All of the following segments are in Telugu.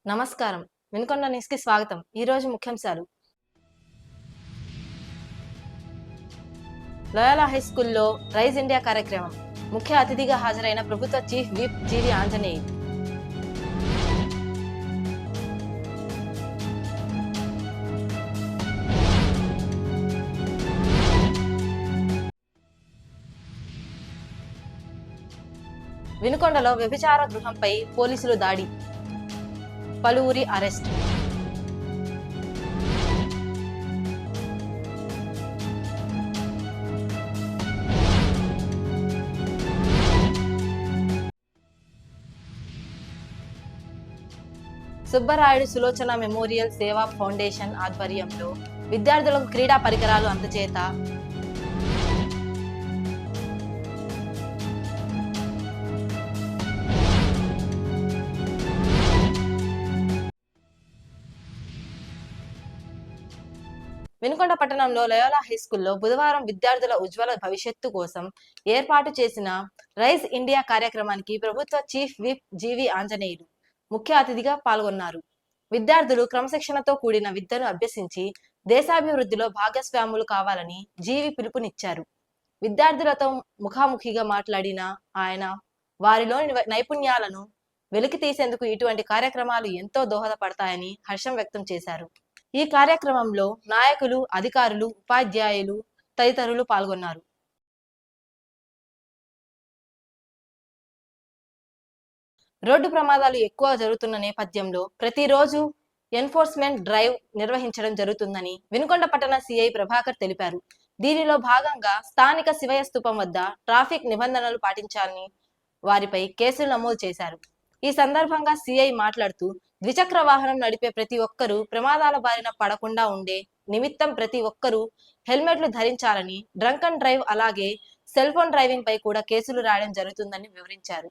నమస్కారం. వినుకొండ న్యూస్‌కి స్వాగతం. ఈ రోజు ముఖ్యాంశాలు. లోయలా హైస్కూల్లో రైజ్ ఇండియా కార్యక్రమం. ముఖ్య అతిథిగా హాజరైన ప్రభుత్వ చీఫ్ విప్ జీవి ఆంజనేయులు. వినుకొండలో వ్యభిచార గృహంపై పోలీసులు దాడి. పలువురి అరెస్ట్. సుబ్బరాయుడు సులోచన మెమోరియల్ సేవా ఫౌండేషన్ ఆధ్వర్యంలో విద్యార్థులకు క్రీడా పరికరాలు అందజేత. వినుకొండ పట్టణంలో లోయోలా హైస్కూల్లో బుధవారం విద్యార్థుల ఉజ్వల భవిష్యత్తు కోసం ఏర్పాటు చేసిన రైజ్ ఇండియా కార్యక్రమానికి ప్రభుత్వ చీఫ్ విప్ జీవి ఆంజనేయులు ముఖ్య అతిథిగా పాల్గొన్నారు. విద్యార్థులు క్రమశిక్షణతో కూడిన విద్యను అభ్యసించి దేశాభివృద్ధిలో భాగస్వాములు కావాలని జీవి పిలుపునిచ్చారు. విద్యార్థులతో ముఖాముఖిగా మాట్లాడిన ఆయన వారిలోని నైపుణ్యాలను వెలికి తీసేందుకు ఇటువంటి కార్యక్రమాలు ఎంతో దోహదపడతాయని హర్షం వ్యక్తం చేశారు. ఈ కార్యక్రమంలో నాయకులు, అధికారులు, ఉపాధ్యాయులు తదితరులు పాల్గొన్నారు. రోడ్డు ప్రమాదాలు ఎక్కువ జరుగుతున్న నేపథ్యంలో ప్రతిరోజు ఎన్ఫోర్స్మెంట్ డ్రైవ్ నిర్వహించడం జరుగుతుందని వినుకొండ పట్టణ సిఐ ప్రభాకర్ తెలిపారు. దీనిలో భాగంగా స్థానిక శివయ్య స్తూపం వద్ద ట్రాఫిక్ నిబంధనలు పాటించాలని వారిపై కేసులు నమోదు చేశారు. ఈ సందర్భంగా సిఐ మాట్లాడుతూ ద్విచక్ర వాహనం నడిపే ప్రతి ఒక్కరూ ప్రమాదాల బారిన పడకుండా ఉండే నిమిత్తం ప్రతి ఒక్కరూ హెల్మెట్లు ధరించాలని, డ్రంక్ అండ్ డ్రైవ్ అలాగే సెల్ ఫోన్ డ్రైవింగ్ పై కూడా కేసులు రాయడం జరుగుతుందని వివరించారు.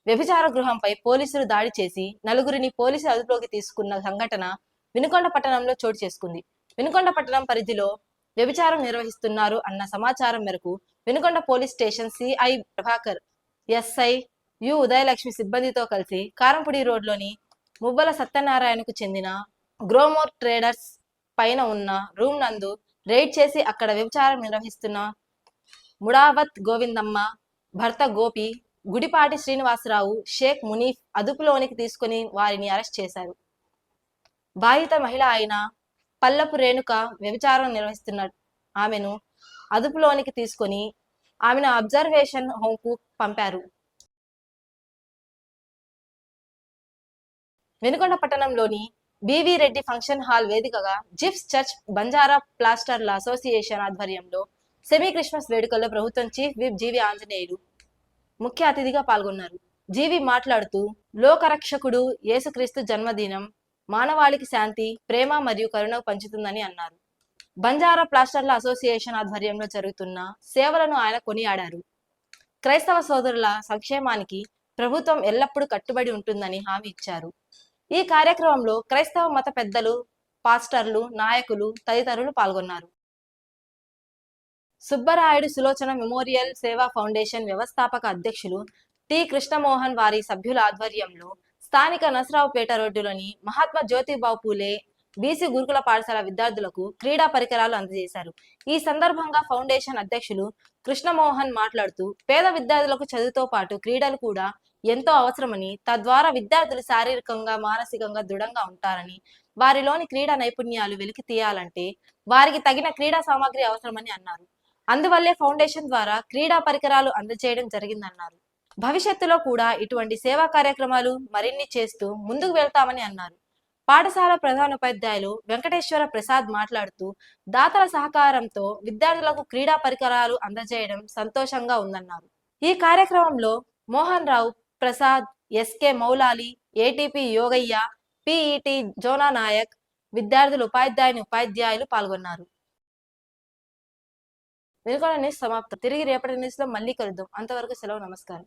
వ్యభిచార గృహంపై పోలీసులు దాడి చేసి నలుగురిని పోలీసులు అదుపులోకి తీసుకున్న సంఘటన వినుకొండ పట్టణంలో చోటు చేసుకుంది. వినుకొండ పట్టణం పరిధిలో వ్యభిచారం నిర్వహిస్తున్నారు అన్న సమాచారం మేరకు Vinukonda police station CI Prabhakar, SI you Udayalakshmi సిబ్బందితో కలిసి కారంపూడి రోడ్లోని మువ్వల సత్యనారాయణకు చెందిన గ్రోమోర్ ట్రేడర్స్ పైన ఉన్న రూమ్ నందు రైడ్ చేసి అక్కడ వ్యభిచారం నిర్వహిస్తున్న ముడావత్ గోవిందమ్మ, భర్త గోపి, గుడిపాటి శ్రీనివాసరావు, షేక్ మునీఫ్ అదుపులోనికి తీసుకుని వారిని అరెస్ట్ చేశారు. బాధిత మహిళ అయిన పల్లపు రేణుక వ్యభిచారం నిర్వహిస్తున్న ఆమెను అదుపులోనికి తీసుకొని ఆమెను అబ్జర్వేషన్ హోంకు పంపారు. వినుకొండ పట్టణంలోని బివి రెడ్డి ఫంక్షన్ హాల్ వేదికగా జిప్స్ చర్చ్ బంజారా ప్లాస్టర్ల అసోసియేషన్ ఆధ్వర్యంలో సెమీ క్రిస్మస్ వేడుకల్లో ప్రభుత్వం చీఫ్ విప్ జీవి ఆంజనేయులు ముఖ్య అతిథిగా పాల్గొన్నారు. జీవి మాట్లాడుతూ లోకరక్షకుడు యేసుక్రీస్తు జన్మదినం మానవాళికి శాంతి, ప్రేమ మరియు కరుణ పంచుతుందని అన్నారు. బంజారా ప్లాస్టర్ల అసోసియేషన్ ఆధ్వర్యంలో జరుగుతున్న సేవలను ఆయన కొనియాడారు. క్రైస్తవ సోదరుల సంక్షేమానికి ప్రభుత్వం ఎల్లప్పుడూ కట్టుబడి ఉంటుందని హామీ ఇచ్చారు. ఈ కార్యక్రమంలో క్రైస్తవ మత పెద్దలు, పాస్టర్లు, నాయకులు తదితరులు పాల్గొన్నారు. సుబ్బరాయుడు సులోచన మెమోరియల్ సేవా ఫౌండేషన్ వ్యవస్థాపక అధ్యక్షులు టి కృష్ణమోహన్ వారి సభ్యుల ఆధ్వర్యంలో స్థానిక నసరావుపేట రోడ్డులోని మహాత్మా జ్యోతిబావు పూలే బీసీ గురుకుల పాఠశాల విద్యార్థులకు క్రీడా పరికరాలు అందజేశారు. ఈ సందర్భంగా ఫౌండేషన్ అధ్యక్షులు కృష్ణమోహన్ మాట్లాడుతూ పేద విద్యార్థులకు చదువుతో పాటు క్రీడలు కూడా ఎంతో అవసరమని, తద్వారా విద్యార్థులు శారీరకంగా, మానసికంగా దృఢంగా ఉంటారని, వారిలోని క్రీడా నైపుణ్యాలు వెలికి తీయాలంటే వారికి తగిన క్రీడా సామాగ్రి అవసరమని అన్నారు. అందువల్లే ఫౌండేషన్ ద్వారా క్రీడా పరికరాలు అందజేయడం జరిగిందన్నారు. భవిష్యత్తులో కూడా ఇటువంటి సేవా కార్యక్రమాలు మరిన్ని చేస్తూ ముందుకు వెళ్తామని అన్నారు. పాఠశాల ప్రధానోపాధ్యాయులు వెంకటేశ్వర ప్రసాద్ మాట్లాడుతూ దాతల సహకారంతో విద్యార్థులకు క్రీడా పరికరాలు అందజేయడం సంతోషంగా ఉందన్నారు. ఈ కార్యక్రమంలో Mohan Rao, Prasad, SK Moulali, ATP Yogayya, PET Jona Naik, విద్యార్థులు, ఉపాధ్యాయులు పాల్గొన్నారు. వినుకొండ న్యూస్ సమాప్తం. తిరిగి రేపటి న్యూస్ లో మళ్ళీ కలుద్దాం. అంతవరకు సెలవు. నమస్కారం.